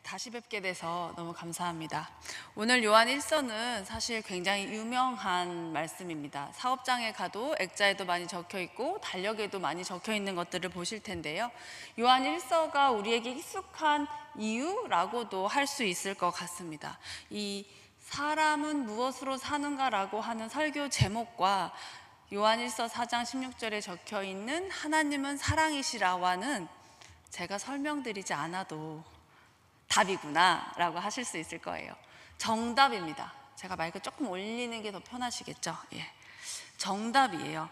다시 뵙게 돼서 너무 감사합니다. 오늘 요한 1서는 사실 굉장히 유명한 말씀입니다. 사업장에 가도 액자에도 많이 적혀 있고 달력에도 많이 적혀 있는 것들을 보실 텐데요. 요한 1서가 우리에게 익숙한 이유라고도 할 수 있을 것 같습니다. 이 사람은 무엇으로 사는가라고 하는 설교 제목과 요한 1서 4장 16절에 적혀 있는 하나님은 사랑이시라와는 제가 설명드리지 않아도 답이구나 라고 하실 수 있을 거예요. 정답입니다. 제가 마이크 조금 올리는 게 더 편하시겠죠? 예. 정답이에요.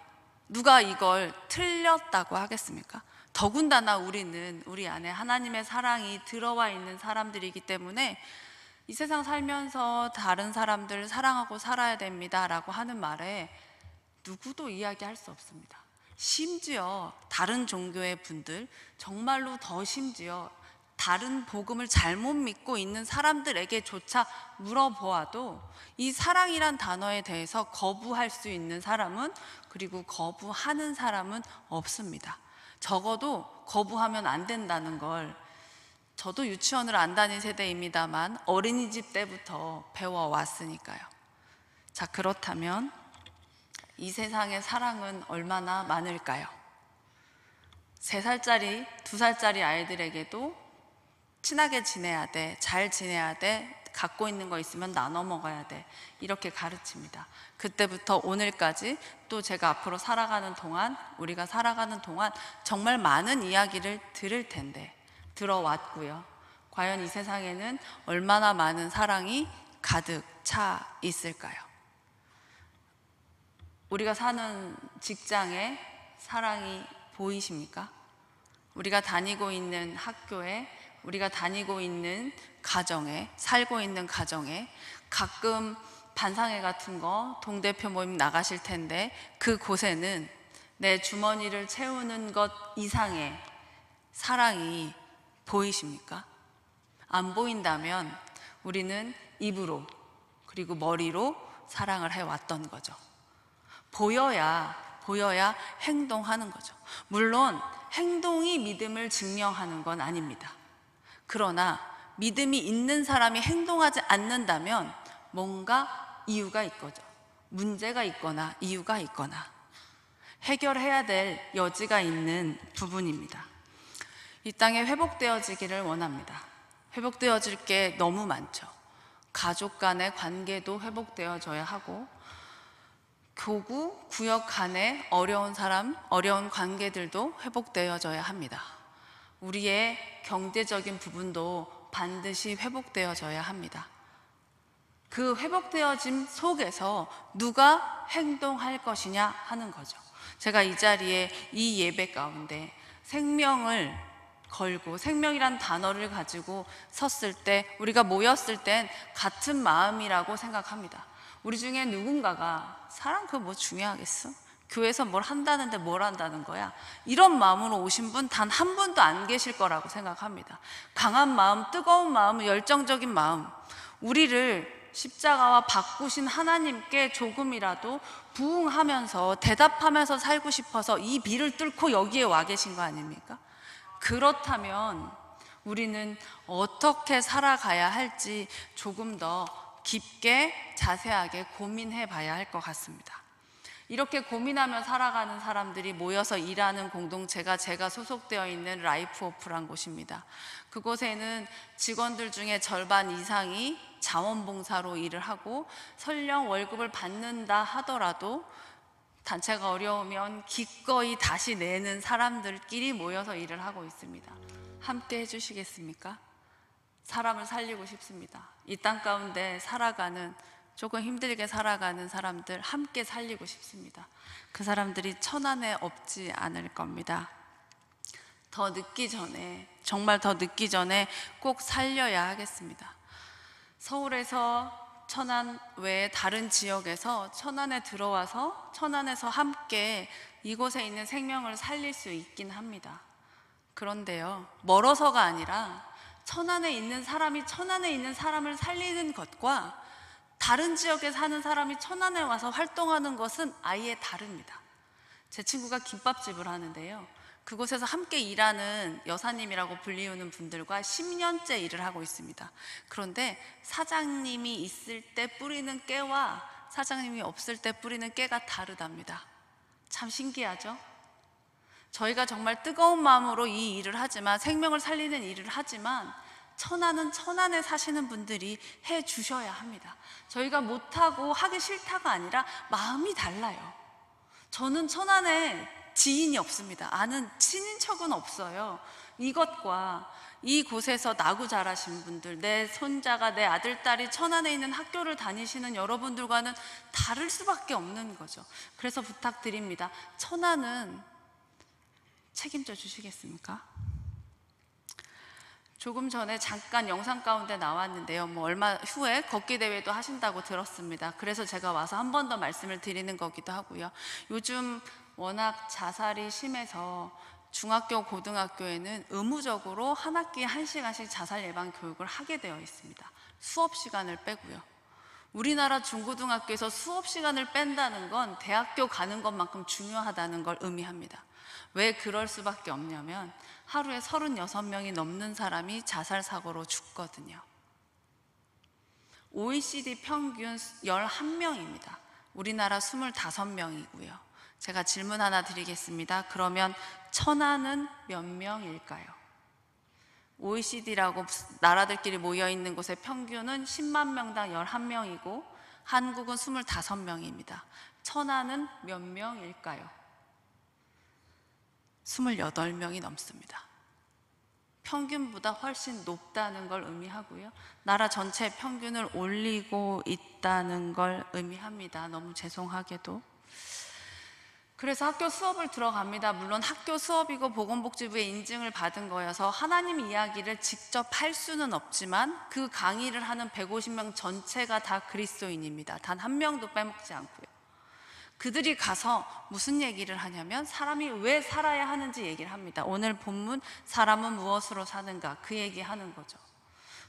누가 이걸 틀렸다고 하겠습니까? 더군다나 우리는 우리 안에 하나님의 사랑이 들어와 있는 사람들이기 때문에 이 세상 살면서 다른 사람들 사랑하고 살아야 됩니다 라고 하는 말에 누구도 이야기할 수 없습니다. 심지어 다른 종교의 분들, 정말로 더 심지어 다른 복음을 잘못 믿고 있는 사람들에게조차 물어보아도 이 사랑이란 단어에 대해서 거부할 수 있는 사람은, 그리고 거부하는 사람은 없습니다. 적어도 거부하면 안 된다는 걸 저도 유치원을 안 다닌 세대입니다만 어린이집 때부터 배워왔으니까요. 자, 그렇다면 이 세상의 사랑은 얼마나 많을까요? 3살짜리, 2살짜리 아이들에게도 친하게 지내야 돼, 잘 지내야 돼, 갖고 있는 거 있으면 나눠 먹어야 돼, 이렇게 가르칩니다. 그때부터 오늘까지 또 제가 앞으로 살아가는 동안, 우리가 살아가는 동안 정말 많은 이야기를 들을 텐데 들어왔고요. 과연 이 세상에는 얼마나 많은 사랑이 가득 차 있을까요? 우리가 사는 직장에 사랑이 보이십니까? 우리가 다니고 있는 학교에, 우리가 다니고 있는 가정에, 살고 있는 가정에, 가끔 반상회 같은 거 동대표 모임 나가실 텐데 그곳에는 내 주머니를 채우는 것 이상의 사랑이 보이십니까? 안 보인다면 우리는 입으로 그리고 머리로 사랑을 해왔던 거죠. 보여야 행동하는 거죠. 물론 행동이 믿음을 증명하는 건 아닙니다. 그러나 믿음이 있는 사람이 행동하지 않는다면 뭔가 이유가 있거죠. 문제가 있거나 이유가 있거나 해결해야 될 여지가 있는 부분입니다. 이 땅에 회복되어지기를 원합니다. 회복되어질 게 너무 많죠. 가족 간의 관계도 회복되어져야 하고, 교구, 구역 간의 어려운 사람, 어려운 관계들도 회복되어져야 합니다. 우리의 경제적인 부분도 반드시 회복되어져야 합니다. 그 회복되어짐 속에서 누가 행동할 것이냐 하는 거죠. 제가 이 자리에 이 예배 가운데 생명을 걸고 생명이란 단어를 가지고 섰을 때, 우리가 모였을 땐 같은 마음이라고 생각합니다. 우리 중에 누군가가 사랑 그거 뭐 중요하겠어? 교회에서 뭘 한다는데 뭘 한다는 거야? 이런 마음으로 오신 분 단 한 분도 안 계실 거라고 생각합니다. 강한 마음, 뜨거운 마음, 열정적인 마음, 우리를 십자가와 바꾸신 하나님께 조금이라도 부응하면서 대답하면서 살고 싶어서 이 비를 뚫고 여기에 와 계신 거 아닙니까? 그렇다면 우리는 어떻게 살아가야 할지 조금 더 깊게 자세하게 고민해 봐야 할 것 같습니다. 이렇게 고민하며 살아가는 사람들이 모여서 일하는 공동체가 제가 소속되어 있는 라이프오프란 곳입니다. 그곳에는 직원들 중에 절반 이상이 자원봉사로 일을 하고, 설령 월급을 받는다 하더라도 단체가 어려우면 기꺼이 다시 내는 사람들끼리 모여서 일을 하고 있습니다. 함께 해주시겠습니까? 사람을 살리고 싶습니다. 이 땅 가운데 살아가는, 조금 힘들게 살아가는 사람들 함께 살리고 싶습니다. 그 사람들이 천안에 없지 않을 겁니다. 더 늦기 전에, 정말 더 늦기 전에 꼭 살려야 하겠습니다. 서울에서 천안 외에 다른 지역에서 천안에 들어와서 천안에서 함께 이곳에 있는 생명을 살릴 수 있긴 합니다. 그런데요, 멀어서가 아니라 천안에 있는 사람이 천안에 있는 사람을 살리는 것과 다른 지역에 사는 사람이 천안에 와서 활동하는 것은 아예 다릅니다. 제 친구가 김밥집을 하는데요, 그곳에서 함께 일하는 여사님이라고 불리우는 분들과 10년째 일을 하고 있습니다. 그런데 사장님이 있을 때 뿌리는 깨와 사장님이 없을 때 뿌리는 깨가 다르답니다. 참 신기하죠? 저희가 정말 뜨거운 마음으로 이 일을 하지만, 생명을 살리는 일을 하지만, 천안은 천안에 사시는 분들이 해 주셔야 합니다. 저희가 못하고 하기 싫다가 아니라 마음이 달라요. 저는 천안에 지인이 없습니다. 아는 친인척은 없어요. 이것과 이곳에서 나고 자라신 분들, 내 손자가, 내 아들, 딸이 천안에 있는 학교를 다니시는 여러분들과는 다를 수밖에 없는 거죠. 그래서 부탁드립니다. 천안은 책임져 주시겠습니까? 조금 전에 잠깐 영상 가운데 나왔는데요. 얼마 후에 걷기 대회도 하신다고 들었습니다. 그래서 제가 와서 한 번 더 말씀을 드리는 거기도 하고요. 요즘 워낙 자살이 심해서 중학교, 고등학교에는 의무적으로 한 학기에 1시간씩 자살 예방 교육을 하게 되어 있습니다. 수업 시간을 빼고요. 우리나라 중고등학교에서 수업 시간을 뺀다는 건 대학교 가는 것만큼 중요하다는 걸 의미합니다. 왜 그럴 수밖에 없냐면 하루에 36명이 넘는 사람이 자살 사고로 죽거든요. OECD 평균 11명입니다. 우리나라 25명이고요. 제가 질문 하나 드리겠습니다. 그러면 천안은 몇 명일까요? OECD라고 나라들끼리 모여있는 곳의 평균은 10만 명당 11명이고 한국은 25명입니다. 천안은 몇 명일까요? 28명이 넘습니다. 평균보다 훨씬 높다는 걸 의미하고요. 나라 전체 평균을 올리고 있다는 걸 의미합니다. 너무 죄송하게도. 그래서 학교 수업을 들어갑니다. 물론 학교 수업이고 보건복지부의 인증을 받은 거여서 하나님 이야기를 직접 할 수는 없지만 그 강의를 하는 150명 전체가 다 그리스도인입니다. 단 한 명도 빼먹지 않고요. 그들이 가서 무슨 얘기를 하냐면 사람이 왜 살아야 하는지 얘기를 합니다. 오늘 본문 사람은 무엇으로 사는가, 그 얘기하는 거죠.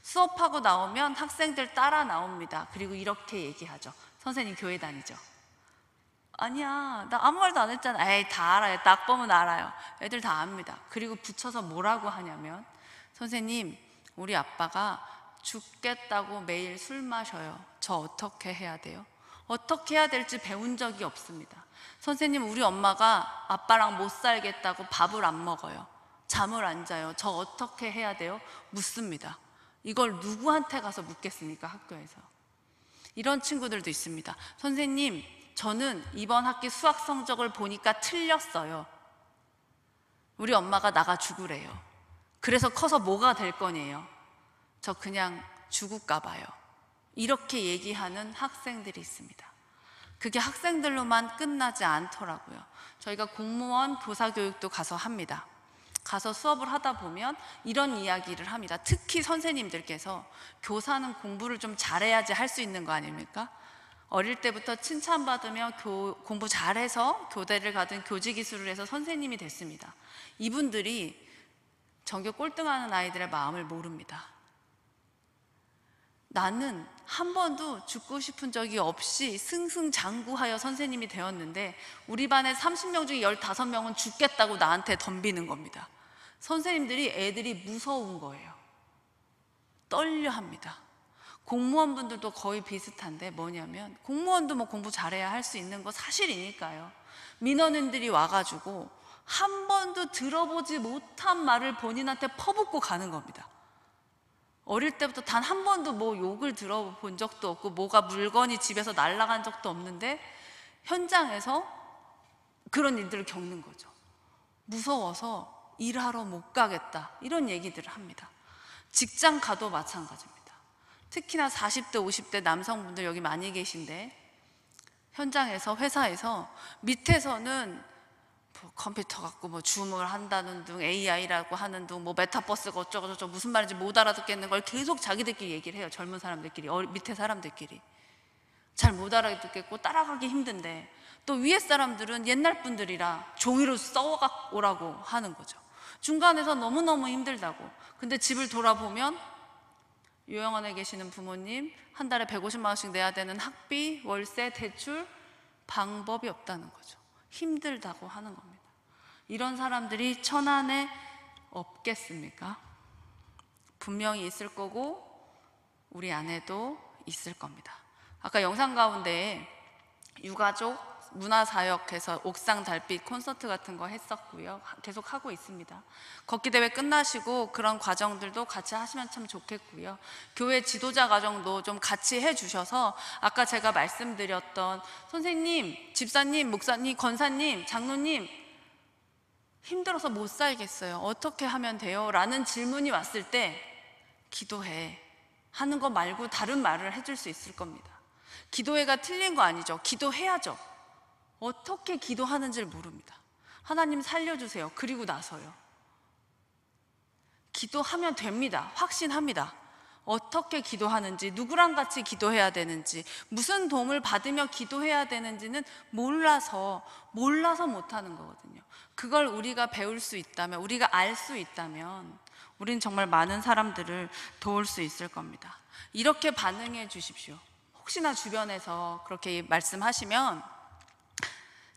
수업하고 나오면 학생들 따라 나옵니다. 그리고 이렇게 얘기하죠. 선생님 교회 다니죠? 아니야, 나 아무 말도 안 했잖아. 에이, 다 알아요. 딱 보면 알아요. 애들 다 압니다. 그리고 붙여서 뭐라고 하냐면 선생님, 우리 아빠가 죽겠다고 매일 술 마셔요. 저 어떻게 해야 돼요? 어떻게 해야 될지 배운 적이 없습니다. 선생님, 우리 엄마가 아빠랑 못 살겠다고 밥을 안 먹어요. 잠을 안 자요. 저 어떻게 해야 돼요? 묻습니다. 이걸 누구한테 가서 묻겠습니까? 학교에서. 이런 친구들도 있습니다. 선생님, 저는 이번 학기 수학 성적을 보니까 틀렸어요. 우리 엄마가 나가 죽으래요. 그래서 커서 뭐가 될 거니에요? 저 그냥 죽을까 봐요. 이렇게 얘기하는 학생들이 있습니다. 그게 학생들로만 끝나지 않더라고요. 저희가 공무원 교사 교육도 가서 합니다. 가서 수업을 하다 보면 이런 이야기를 합니다. 특히 선생님들께서 교사는 공부를 좀 잘해야지 할 수 있는 거 아닙니까? 어릴 때부터 칭찬받으며 공부 잘해서 교대를 가든 교직이수를 해서 선생님이 됐습니다. 이분들이 전교 꼴등하는 아이들의 마음을 모릅니다. 나는 한 번도 죽고 싶은 적이 없이 승승장구하여 선생님이 되었는데 우리 반에 30명 중에 15명은 죽겠다고 나한테 덤비는 겁니다. 선생님들이 애들이 무서운 거예요. 떨려합니다. 공무원분들도 거의 비슷한데 뭐냐면 공무원도 뭐 공부 잘해야 할 수 있는 거 사실이니까요. 민원인들이 와가지고 한 번도 들어보지 못한 말을 본인한테 퍼붓고 가는 겁니다. 어릴 때부터 단 한 번도 뭐 욕을 들어본 적도 없고 뭐가 물건이 집에서 날아간 적도 없는데 현장에서 그런 일들을 겪는 거죠. 무서워서 일하러 못 가겠다, 이런 얘기들을 합니다. 직장 가도 마찬가지입니다. 특히나 40대, 50대 남성분들 여기 많이 계신데 현장에서, 회사에서 밑에서는 뭐 컴퓨터 갖고 뭐 줌을 한다는 둥, AI라고 하는 둥, 뭐 메타버스가 어쩌고저쩌고 무슨 말인지 못 알아듣겠는 걸 계속 자기들끼리 얘기를 해요. 젊은 사람들끼리, 밑에 사람들끼리. 잘 못 알아듣겠고 따라가기 힘든데 또 위에 사람들은 옛날 분들이라 종이로 써오라고 하는 거죠. 중간에서 너무너무 힘들다고. 근데 집을 돌아보면 요양원에 계시는 부모님 한 달에 150만 원씩 내야 되는 학비, 월세, 대출 방법이 없다는 거죠. 힘들다고 하는 겁니다. 이런 사람들이 천안에 없겠습니까? 분명히 있을 거고 우리 안에도 있을 겁니다. 아까 영상 가운데 유가족 문화사역해서 옥상 달빛 콘서트 같은 거 했었고요. 계속 하고 있습니다. 걷기대회 끝나시고 그런 과정들도 같이 하시면 참 좋겠고요. 교회 지도자 과정도 좀 같이 해주셔서 아까 제가 말씀드렸던 선생님, 집사님, 목사님, 권사님, 장로님 힘들어서 못 살겠어요. 어떻게 하면 돼요? 라는 질문이 왔을 때 기도해 하는 거 말고 다른 말을 해줄 수 있을 겁니다. 기도회가 틀린 거 아니죠. 기도해야죠. 어떻게 기도하는지를 모릅니다. 하나님 살려주세요. 그리고 나서요. 기도하면 됩니다. 확신합니다. 어떻게 기도하는지, 누구랑 같이 기도해야 되는지, 무슨 도움을 받으며 기도해야 되는지는 몰라서 못하는 거거든요. 그걸 우리가 배울 수 있다면, 우리가 알 수 있다면 우린 정말 많은 사람들을 도울 수 있을 겁니다. 이렇게 반응해 주십시오. 혹시나 주변에서 그렇게 말씀하시면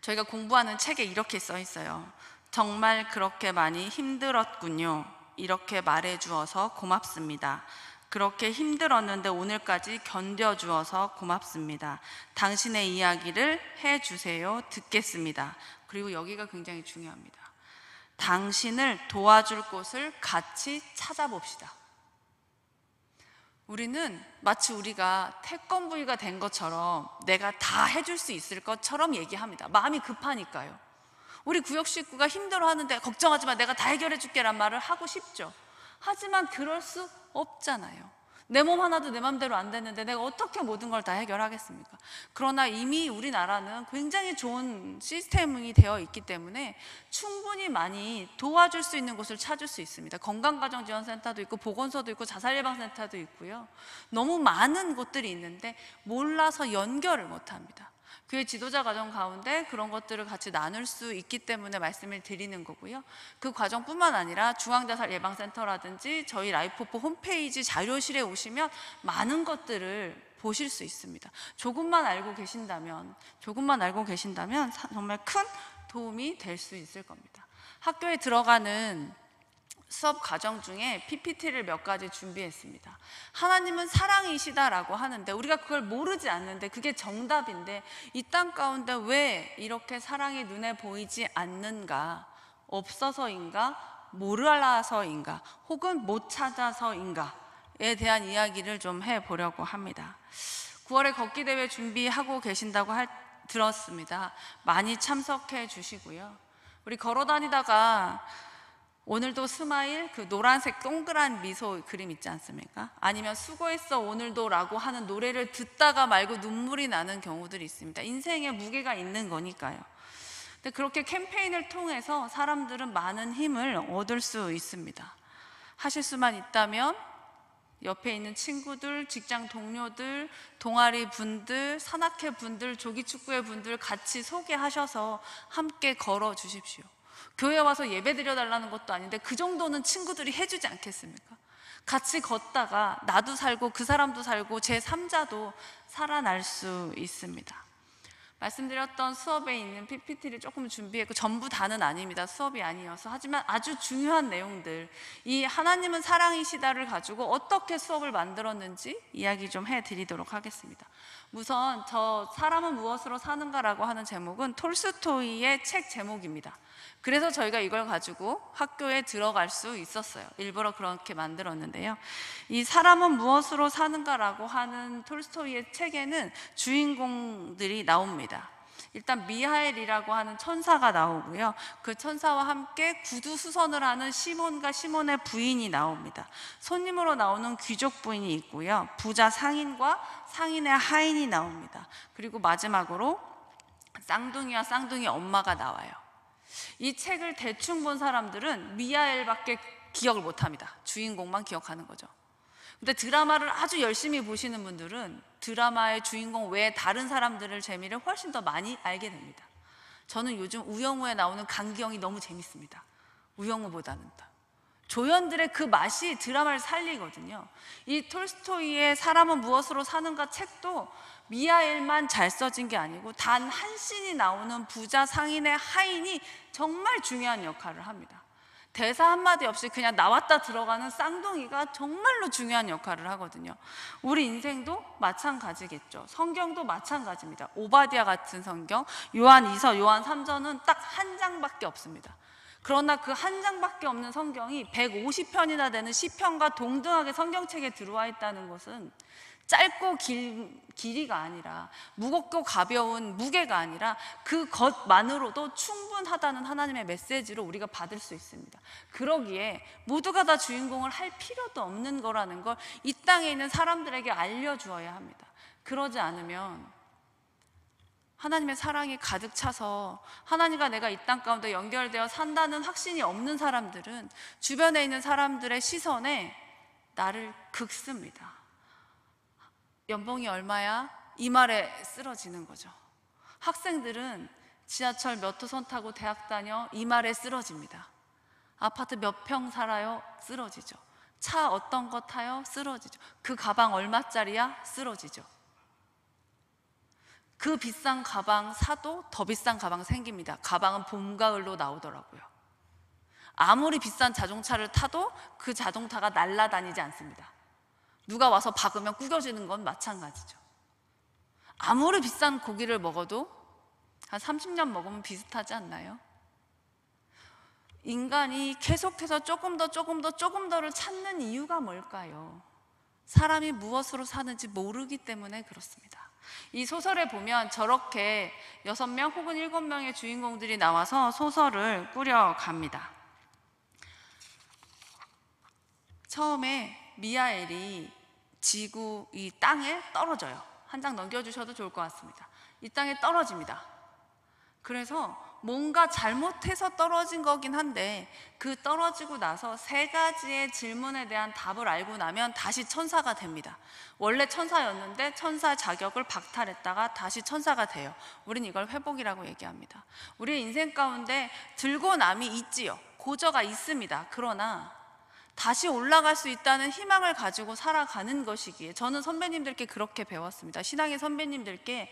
저희가 공부하는 책에 이렇게 써 있어요. 정말 그렇게 많이 힘들었군요. 이렇게 말해 주어서 고맙습니다. 그렇게 힘들었는데 오늘까지 견뎌주어서 고맙습니다. 당신의 이야기를 해주세요. 듣겠습니다. 그리고 여기가 굉장히 중요합니다. 당신을 도와줄 곳을 같이 찾아봅시다. 우리는 마치 우리가 태권브이가 된 것처럼 내가 다 해줄 수 있을 것처럼 얘기합니다. 마음이 급하니까요. 우리 구역 식구가 힘들어하는데 걱정하지 마, 내가 다 해결해 줄게 란 말을 하고 싶죠. 하지만 그럴 수 없잖아요. 내 몸 하나도 내 맘대로 안 되는데 내가 어떻게 모든 걸 다 해결하겠습니까? 그러나 이미 우리나라는 굉장히 좋은 시스템이 되어 있기 때문에 충분히 많이 도와줄 수 있는 곳을 찾을 수 있습니다. 건강가정지원센터도 있고 보건소도 있고 자살예방센터도 있고요. 너무 많은 곳들이 있는데 몰라서 연결을 못합니다. 교회 지도자 과정 가운데 그런 것들을 같이 나눌 수 있기 때문에 말씀을 드리는 거고요. 그 과정뿐만 아니라 중앙자살예방센터라든지 저희 라이프포 홈페이지 자료실에 오시면 많은 것들을 보실 수 있습니다. 조금만 알고 계신다면 정말 큰 도움이 될 수 있을 겁니다. 학교에 들어가는 수업 과정 중에 PPT를 몇 가지 준비했습니다. 하나님은 사랑이시다라고 하는데 우리가 그걸 모르지 않는데 그게 정답인데 이 땅 가운데 왜 이렇게 사랑이 눈에 보이지 않는가? 없어서인가? 모르라서인가? 혹은 못 찾아서인가에 대한 이야기를 좀 해보려고 합니다. 9월에 걷기대회 준비하고 계신다고 들었습니다. 많이 참석해 주시고요. 우리 걸어다니다가 오늘도 스마일, 그 노란색 동그란 미소 그림 있지 않습니까? 아니면 수고했어 오늘도 라고 하는 노래를 듣다가 말고 눈물이 나는 경우들이 있습니다. 인생에 무게가 있는 거니까요. 근데 그렇게 캠페인을 통해서 사람들은 많은 힘을 얻을 수 있습니다. 하실 수만 있다면 옆에 있는 친구들, 직장 동료들, 동아리 분들, 산악회 분들, 조기축구회 분들 같이 소개하셔서 함께 걸어 주십시오. 교회 와서 예배 드려달라는 것도 아닌데 그 정도는 친구들이 해주지 않겠습니까? 같이 걷다가 나도 살고 그 사람도 살고 제3자도 살아날 수 있습니다. 말씀드렸던 수업에 있는 PPT를 조금 준비했고 전부 다는 아닙니다. 수업이 아니어서. 하지만 아주 중요한 내용들, 이 하나님은 사랑이시다를 가지고 어떻게 수업을 만들었는지 이야기 좀 해드리도록 하겠습니다. 우선 저 사람은 무엇으로 사는가라고 하는 제목은 톨스토이의 책 제목입니다. 그래서 저희가 이걸 가지고 학교에 들어갈 수 있었어요. 일부러 그렇게 만들었는데요. 이 사람은 무엇으로 사는가라고 하는 톨스토이의 책에는 주인공들이 나옵니다. 일단 미하엘이라고 하는 천사가 나오고요. 그 천사와 함께 구두 수선을 하는 시몬과 시몬의 부인이 나옵니다. 손님으로 나오는 귀족 부인이 있고요. 부자 상인과 상인의 하인이 나옵니다. 그리고 마지막으로 쌍둥이와 쌍둥이 엄마가 나와요. 이 책을 대충 본 사람들은 미하엘밖에 기억을 못합니다. 주인공만 기억하는 거죠. 근데 드라마를 아주 열심히 보시는 분들은 드라마의 주인공 외에 다른 사람들의 재미를 훨씬 더 많이 알게 됩니다. 저는 요즘 우영우에 나오는 강기영이 너무 재밌습니다. 우영우보다는 더. 조연들의 그 맛이 드라마를 살리거든요. 이 톨스토이의 사람은 무엇으로 사는가 책도 미하엘만 잘 써진 게 아니고 단 한 씬이 나오는 부자 상인의 하인이 정말 중요한 역할을 합니다. 대사 한마디 없이 그냥 나왔다 들어가는 쌍둥이가 정말로 중요한 역할을 하거든요. 우리 인생도 마찬가지겠죠. 성경도 마찬가지입니다. 오바댜 같은 성경, 요한 2서, 요한 3서는 딱 한 장밖에 없습니다. 그러나 그 한 장밖에 없는 성경이 150편이나 되는 시편과 동등하게 성경책에 들어와 있다는 것은 짧고 길이가 아니라, 무겁고 가벼운 무게가 아니라 그 것만으로도 충분하다는 하나님의 메시지로 우리가 받을 수 있습니다. 그러기에 모두가 다 주인공을 할 필요도 없는 거라는 걸 이 땅에 있는 사람들에게 알려주어야 합니다. 그러지 않으면 하나님의 사랑이 가득 차서 하나님과 내가 이 땅 가운데 연결되어 산다는 확신이 없는 사람들은 주변에 있는 사람들의 시선에 나를 긁습니다. 연봉이 얼마야? 이 말에 쓰러지는 거죠. 학생들은 지하철 몇 호선 타고 대학 다녀? 이 말에 쓰러집니다. 아파트 몇 평 살아요? 쓰러지죠. 차 어떤 거 타요? 쓰러지죠. 그 가방 얼마짜리야? 쓰러지죠. 그 비싼 가방 사도 더 비싼 가방 생깁니다. 가방은 봄, 가을로 나오더라고요. 아무리 비싼 자동차를 타도 그 자동차가 날아다니지 않습니다. 누가 와서 박으면 구겨지는 건 마찬가지죠. 아무리 비싼 고기를 먹어도 한 30년 먹으면 비슷하지 않나요? 인간이 계속해서 조금 더를 찾는 이유가 뭘까요? 사람이 무엇으로 사는지 모르기 때문에 그렇습니다. 이 소설에 보면 저렇게 6명 혹은 7명의 주인공들이 나와서 소설을 꾸려갑니다. 처음에 미하엘이 지구, 이 땅에 떨어져요. 한 장 넘겨주셔도 좋을 것 같습니다. 이 땅에 떨어집니다. 그래서 뭔가 잘못해서 떨어진 거긴 한데 그 떨어지고 나서 3가지의 질문에 대한 답을 알고 나면 다시 천사가 됩니다. 원래 천사였는데 천사 자격을 박탈했다가 다시 천사가 돼요. 우린 이걸 회복이라고 얘기합니다. 우리의 인생 가운데 들고 남이 있지요. 고저가 있습니다. 그러나 다시 올라갈 수 있다는 희망을 가지고 살아가는 것이기에 저는 선배님들께 그렇게 배웠습니다. 신앙의 선배님들께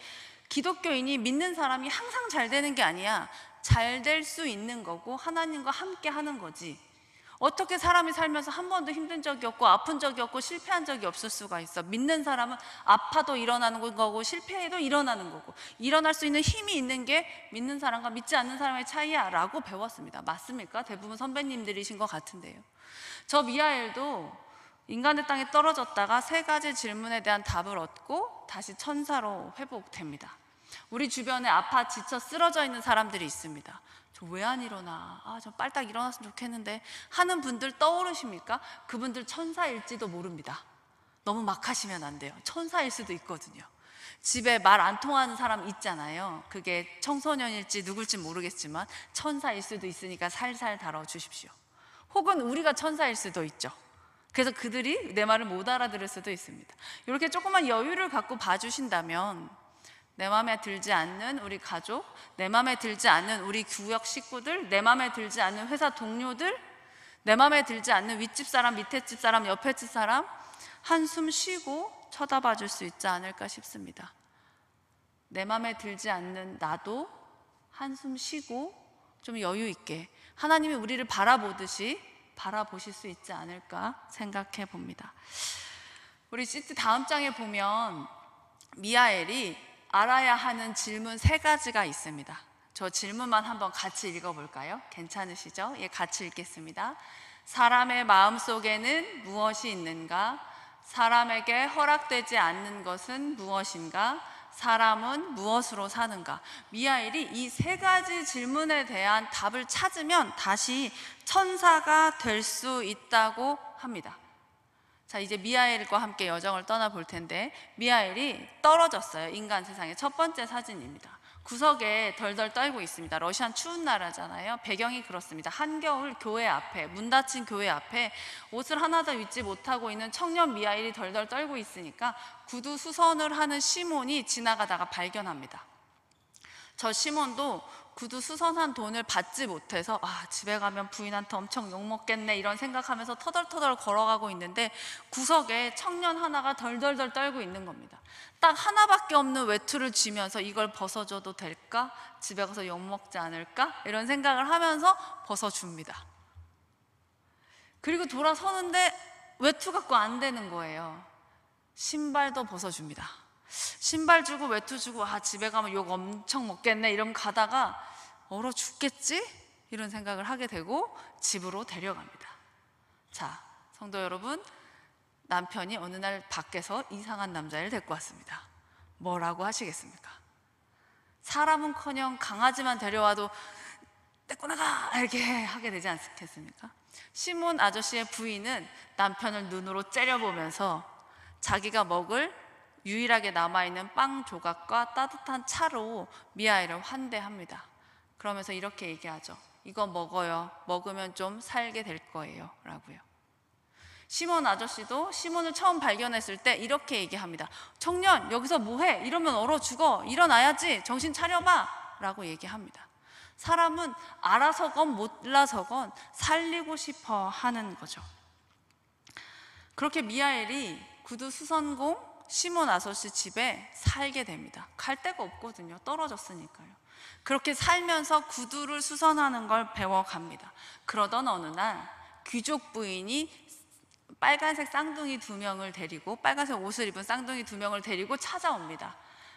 기독교인이 믿는 사람이 항상 잘 되는 게 아니야. 잘 될 수 있는 거고 하나님과 함께 하는 거지. 어떻게 사람이 살면서 한 번도 힘든 적이 없고 아픈 적이 없고 실패한 적이 없을 수가 있어. 믿는 사람은 아파도 일어나는 거고 실패해도 일어나는 거고 일어날 수 있는 힘이 있는 게 믿는 사람과 믿지 않는 사람의 차이야 라고 배웠습니다. 맞습니까? 대부분 선배님들이신 것 같은데요. 저 미하엘도 인간의 땅에 떨어졌다가 3가지 질문에 대한 답을 얻고 다시 천사로 회복됩니다. 우리 주변에 아파 지쳐 쓰러져 있는 사람들이 있습니다. 저 왜 안 일어나? 저 빨딱 일어났으면 좋겠는데 하는 분들 떠오르십니까? 그분들 천사일지도 모릅니다. 너무 막 하시면 안 돼요. 천사일 수도 있거든요. 집에 말 안 통하는 사람 있잖아요. 그게 청소년일지 누굴지 모르겠지만 천사일 수도 있으니까 살살 다뤄주십시오. 혹은 우리가 천사일 수도 있죠. 그래서 그들이 내 말을 못 알아들을 수도 있습니다. 이렇게 조금만 여유를 갖고 봐주신다면 내 마음에 들지 않는 우리 가족, 내 마음에 들지 않는 우리 구역 식구들, 내 마음에 들지 않는 회사 동료들, 내 마음에 들지 않는 윗집 사람, 밑에 집 사람, 옆에 집 사람 한숨 쉬고 쳐다봐 줄 수 있지 않을까 싶습니다. 내 마음에 들지 않는 나도 한숨 쉬고 좀 여유 있게 하나님이 우리를 바라보듯이 바라보실 수 있지 않을까 생각해 봅니다. 우리 시트 다음 장에 보면 미하엘이 알아야 하는 질문 3가지가 있습니다. 저 질문만 한번 같이 읽어볼까요? 괜찮으시죠? 예, 같이 읽겠습니다. 사람의 마음속에는 무엇이 있는가? 사람에게 허락되지 않는 것은 무엇인가? 사람은 무엇으로 사는가? 미하엘이 이 3가지 질문에 대한 답을 찾으면 다시 천사가 될 수 있다고 합니다. 자, 이제 미하엘과 함께 여정을 떠나볼 텐데 미하엘이 떨어졌어요. 인간 세상의 첫 번째 사진입니다. 구석에 덜덜 떨고 있습니다. 러시아는 추운 나라잖아요. 배경이 그렇습니다. 한겨울 교회 앞에, 문 닫힌 교회 앞에 옷을 하나도 입지 못하고 있는 청년 미하엘이 덜덜 떨고 있으니까 구두 수선을 하는 시몬이 지나가다가 발견합니다. 저 시몬도 구두 수선한 돈을 받지 못해서 집에 가면 부인한테 엄청 욕먹겠네 이런 생각하면서 터덜터덜 걸어가고 있는데 구석에 청년 하나가 덜덜덜 떨고 있는 겁니다. 딱 하나밖에 없는 외투를 쥐면서 이걸 벗어줘도 될까? 집에 가서 욕먹지 않을까? 이런 생각을 하면서 벗어줍니다. 그리고 돌아서는데 외투 갖고 안 되는 거예요. 신발도 벗어줍니다. 신발 주고 외투 주고 집에 가면 욕 엄청 먹겠네 이러면 가다가 얼어 죽겠지? 이런 생각을 하게 되고 집으로 데려갑니다. 자, 성도 여러분, 남편이 어느 날 밖에서 이상한 남자를 데리고 왔습니다. 뭐라고 하시겠습니까? 사람은커녕 강아지만 데려와도 데리고 나가! 이렇게 하게 되지 않겠습니까? 시몬 아저씨의 부인은 남편을 눈으로 째려보면서 자기가 먹을 유일하게 남아있는 빵 조각과 따뜻한 차로 미아이를 환대합니다. 그러면서 이렇게 얘기하죠. 이거 먹어요. 먹으면 좀 살게 될 거예요. 라고요. 시몬 아저씨도 시몬을 처음 발견했을 때 이렇게 얘기합니다. 청년, 여기서 뭐해? 이러면 얼어 죽어. 일어나야지. 정신 차려봐. 라고 얘기합니다. 사람은 알아서건 몰라서건 살리고 싶어 하는 거죠. 그렇게 미하엘이 구두 수선공 시몬 아저씨 집에 살게 됩니다. 갈 데가 없거든요. 떨어졌으니까요. 그렇게 살면서 구두를 수선하는 걸 배워갑니다. 그러던 어느 날 귀족 부인이 빨간색 쌍둥이 2명을 데리고, 빨간색 옷을 입은 쌍둥이 2명을 데리고 찾아옵니다.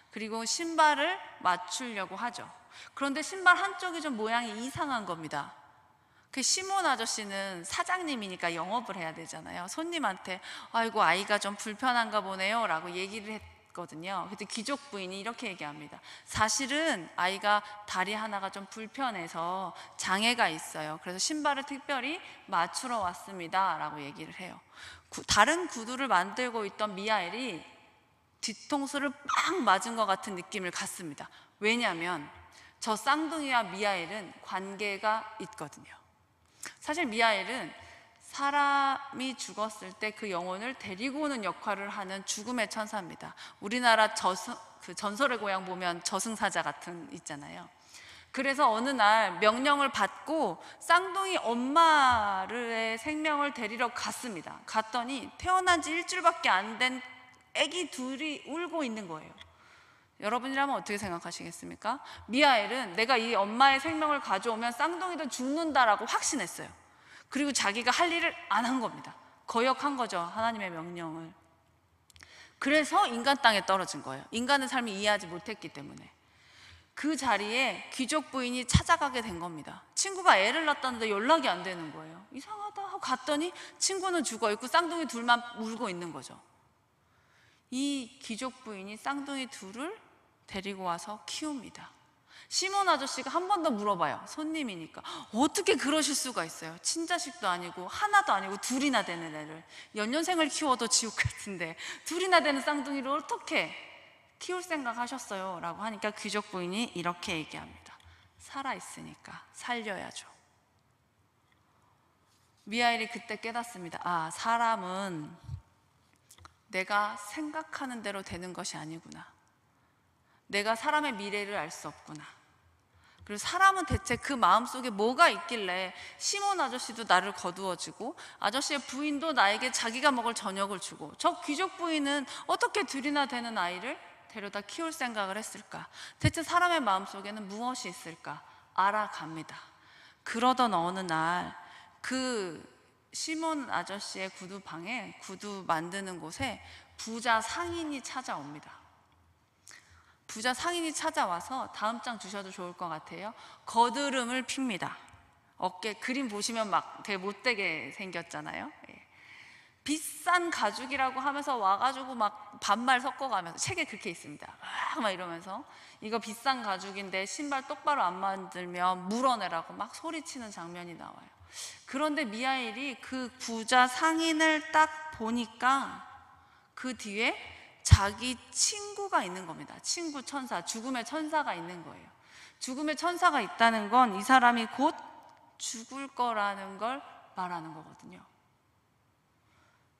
그리고 신발을 맞추려고 하죠. 그런데 신발 한쪽이 좀 모양이 이상한 겁니다. 그 시몬 아저씨는 사장님이니까 영업을 해야 되잖아요. 손님한테 아이고 아이가 좀 불편한가 보네요 라고 얘기를 했거든요. 그때 귀족 부인이 이렇게 얘기합니다. 사실은 아이가 다리 하나가 좀 불편해서 장애가 있어요. 그래서 신발을 특별히 맞추러 왔습니다 라고 얘기를 해요. 다른 구두를 만들고 있던 미하엘이 뒤통수를 빡 맞은 것 같은 느낌을 갖습니다. 왜냐하면 저 쌍둥이와 미하엘은 관계가 있거든요. 사실 미하엘은 사람이 죽었을 때 그 영혼을 데리고 오는 역할을 하는 죽음의 천사입니다. 우리나라 전설의 고향 보면 저승사자 같은 있잖아요. 그래서 어느 날 명령을 받고 쌍둥이 엄마의 생명을 데리러 갔습니다. 갔더니 태어난 지 일주일밖에 안 된 아기 둘이 울고 있는 거예요. 여러분이라면 어떻게 생각하시겠습니까? 미하엘은 내가 이 엄마의 생명을 가져오면 쌍둥이도 죽는다라고 확신했어요. 그리고 자기가 할 일을 안 한 겁니다. 거역한 거죠, 하나님의 명령을. 그래서 인간 땅에 떨어진 거예요. 인간의 삶을 이해하지 못했기 때문에. 그 자리에 귀족 부인이 찾아가게 된 겁니다. 친구가 애를 낳았다는데 연락이 안 되는 거예요. 이상하다 하고 갔더니 친구는 죽어있고 쌍둥이 둘만 울고 있는 거죠. 이 귀족 부인이 쌍둥이 둘을 데리고 와서 키웁니다. 시몬 아저씨가 한 번 더 물어봐요. 손님이니까. 어떻게 그러실 수가 있어요? 친자식도 아니고 하나도 아니고 둘이나 되는 애를, 연년생을 키워도 지옥 같은데 둘이나 되는 쌍둥이를 어떻게 키울 생각 하셨어요? 라고 하니까 귀족 부인이 이렇게 얘기합니다. 살아있으니까 살려야죠. 미하엘이 그때 깨닫습니다. 사람은 내가 생각하는 대로 되는 것이 아니구나. 내가 사람의 미래를 알 수 없구나. 그리고 사람은 대체 그 마음속에 뭐가 있길래 시몬 아저씨도 나를 거두어주고 아저씨의 부인도 나에게 자기가 먹을 저녁을 주고 저 귀족 부인은 어떻게 둘이나 되는 아이를 데려다 키울 생각을 했을까? 대체 사람의 마음속에는 무엇이 있을까? 알아갑니다. 그러던 어느 날 그 시몬 아저씨의 구두방에, 구두 만드는 곳에 부자 상인이 찾아옵니다. 부자 상인이 찾아와서 다음 장 주셔도 좋을 것 같아요. 거드름을 핍니다. 어깨 그림 보시면 막 되게 못되게 생겼잖아요. 비싼 가죽이라고 하면서 와가지고 막 반말 섞어가면서, 책에 그렇게 있습니다. 막 이러면서 이거 비싼 가죽인데 신발 똑바로 안 만들면 물어내라고 막 소리치는 장면이 나와요. 그런데 미하엘이 그 부자 상인을 딱 보니까 그 뒤에 자기 친구가 있는 겁니다. 친구 천사, 죽음의 천사가 있는 거예요. 죽음의 천사가 있다는 건 이 사람이 곧 죽을 거라는 걸 말하는 거거든요.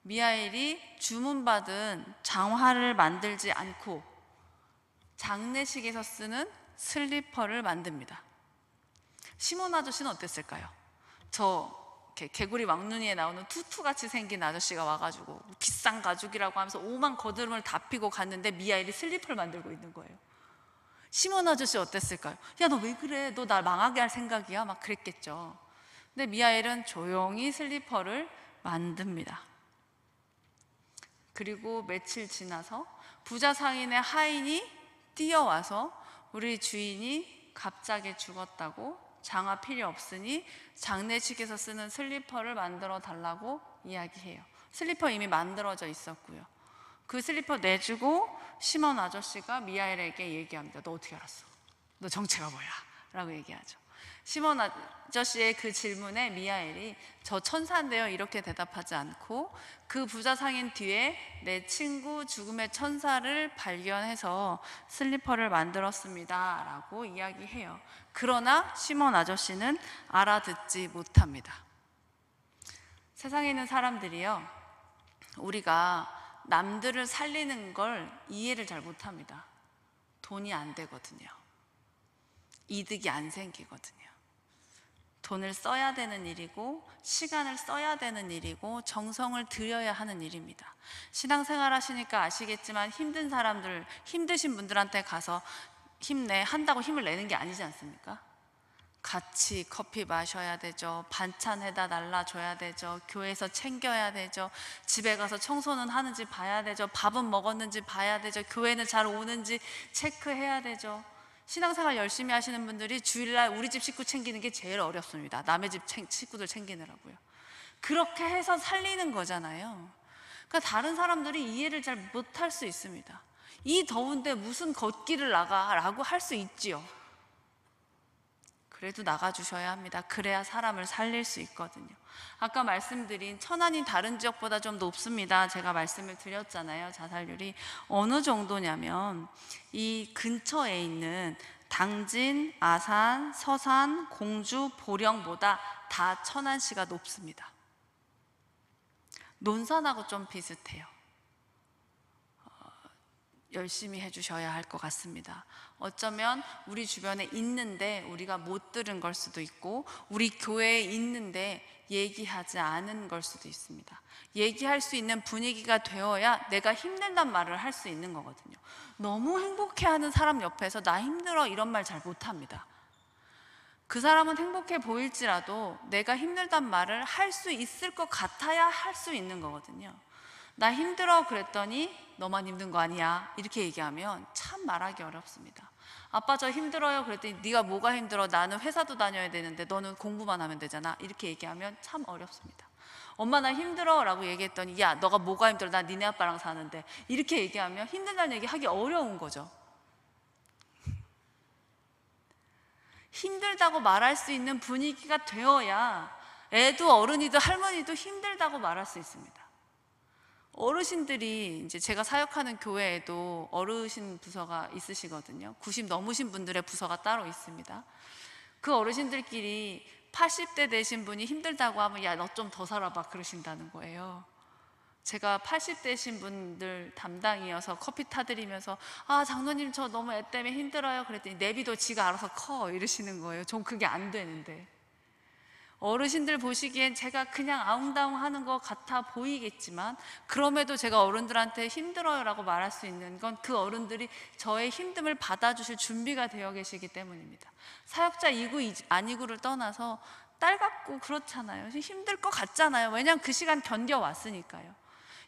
미하엘이 주문받은 장화를 만들지 않고 장례식에서 쓰는 슬리퍼를 만듭니다. 시몬 아저씨는 어땠을까요? 이렇게 개구리 왕눈이에 나오는 투투같이 생긴 아저씨가 와가지고 비싼 가죽이라고 하면서 오만 거드름을 다 피고 갔는데 미하엘이 슬리퍼를 만들고 있는 거예요. 시몬 아저씨 어땠을까요? 야, 너 왜 그래? 너 날 망하게 할 생각이야? 막 그랬겠죠. 근데 미하엘은 조용히 슬리퍼를 만듭니다. 그리고 며칠 지나서 부자 상인의 하인이 뛰어와서 우리 주인이 갑자기 죽었다고, 장화 필요 없으니 장례식에서 쓰는 슬리퍼를 만들어 달라고 이야기해요. 슬리퍼 이미 만들어져 있었고요. 그 슬리퍼 내주고 시몬 아저씨가 미하엘에게 얘기합니다. 너 어떻게 알았어? 너 정체가 뭐야? 라고 얘기하죠. 시몬 아저씨의 그 질문에 미하엘이 저 천사인데요 이렇게 대답하지 않고 그 부자 상인 뒤에 내 친구 죽음의 천사를 발견해서 슬리퍼를 만들었습니다 라고 이야기해요. 그러나 시몬 아저씨는 알아듣지 못합니다. 세상에 있는 사람들이요, 우리가 남들을 살리는 걸 이해를 잘 못합니다. 돈이 안 되거든요. 이득이 안 생기거든요. 돈을 써야 되는 일이고 시간을 써야 되는 일이고 정성을 들여야 하는 일입니다. 신앙생활 하시니까 아시겠지만 힘든 사람들, 힘드신 분들한테 가서 힘내 한다고 힘을 내는 게 아니지 않습니까? 같이 커피 마셔야 되죠. 반찬 해다 날라줘야 되죠. 교회에서 챙겨야 되죠. 집에 가서 청소는 하는지 봐야 되죠. 밥은 먹었는지 봐야 되죠. 교회는 잘 오는지 체크해야 되죠. 신앙생활 열심히 하시는 분들이 주일날 우리 집 식구 챙기는 게 제일 어렵습니다. 남의 집 식구들 챙기느라고요. 그렇게 해서 살리는 거잖아요. 그러니까 다른 사람들이 이해를 잘 못할 수 있습니다. 이 더운데 무슨 걷기를 나가라고 할 수 있지요. 그래도 나가주셔야 합니다. 그래야 사람을 살릴 수 있거든요. 아까 말씀드린 천안이 다른 지역보다 좀 높습니다. 제가 말씀을 드렸잖아요. 자살률이 어느 정도냐면 이 근처에 있는 당진, 아산, 서산, 공주, 보령보다 다 천안시가 높습니다. 논산하고 좀 비슷해요. 열심히 해주셔야 할 것 같습니다. 어쩌면 우리 주변에 있는데 우리가 못 들은 걸 수도 있고 우리 교회에 있는데 얘기하지 않은 걸 수도 있습니다. 얘기할 수 있는 분위기가 되어야 내가 힘들단 말을 할 수 있는 거거든요. 너무 행복해하는 사람 옆에서 나 힘들어 이런 말 잘 못합니다. 그 사람은 행복해 보일지라도 내가 힘들단 말을 할 수 있을 것 같아야 할 수 있는 거거든요. 나 힘들어 그랬더니 너만 힘든 거 아니야 이렇게 얘기하면 참 말하기 어렵습니다. 아빠 저 힘들어요 그랬더니 네가 뭐가 힘들어? 나는 회사도 다녀야 되는데 너는 공부만 하면 되잖아 이렇게 얘기하면 참 어렵습니다. 엄마 나 힘들어 라고 얘기했더니 야 너가 뭐가 힘들어? 나 니네 아빠랑 사는데 이렇게 얘기하면 힘들다는 얘기 하기 어려운 거죠. 힘들다고 말할 수 있는 분위기가 되어야 애도 어른이도 할머니도 힘들다고 말할 수 있습니다. 어르신들이 이제 제가 사역하는 교회에도 어르신 부서가 있으시거든요. 90 넘으신 분들의 부서가 따로 있습니다. 그 어르신들끼리 80대 되신 분이 힘들다고 하면 야, 너 좀 더 살아봐 그러신다는 거예요. 제가 80대신 분들 담당이어서 커피 타드리면서 아 장로님 저 너무 애 때문에 힘들어요 그랬더니 내비도 지가 알아서 커 이러시는 거예요. 전 그게 안 되는데 어르신들 보시기엔 제가 그냥 아웅다웅 하는 것 같아 보이겠지만 그럼에도 제가 어른들한테 힘들어요 라고 말할 수 있는 건 그 어른들이 저의 힘듦을 받아주실 준비가 되어 계시기 때문입니다. 사역자 이구 아니구를 떠나서 딸 같고 그렇잖아요. 힘들 것 같잖아요. 왜냐하면 그 시간 견뎌왔으니까요.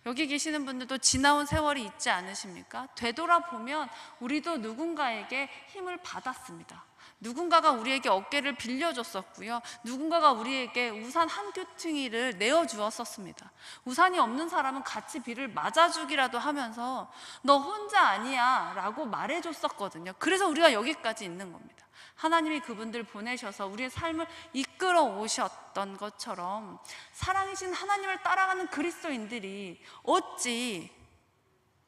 여기 계시는 분들도 지나온 세월이 있지 않으십니까? 되돌아보면 우리도 누군가에게 힘을 받았습니다. 누군가가 우리에게 어깨를 빌려줬었고요. 누군가가 우리에게 우산 한 뼘이를 내어주었었습니다. 우산이 없는 사람은 같이 비를 맞아주기라도 하면서 너 혼자 아니야 라고 말해줬었거든요. 그래서 우리가 여기까지 있는 겁니다. 하나님이 그분들 보내셔서 우리의 삶을 이끌어 오셨던 것처럼 사랑이신 하나님을 따라가는 그리스도인들이 어찌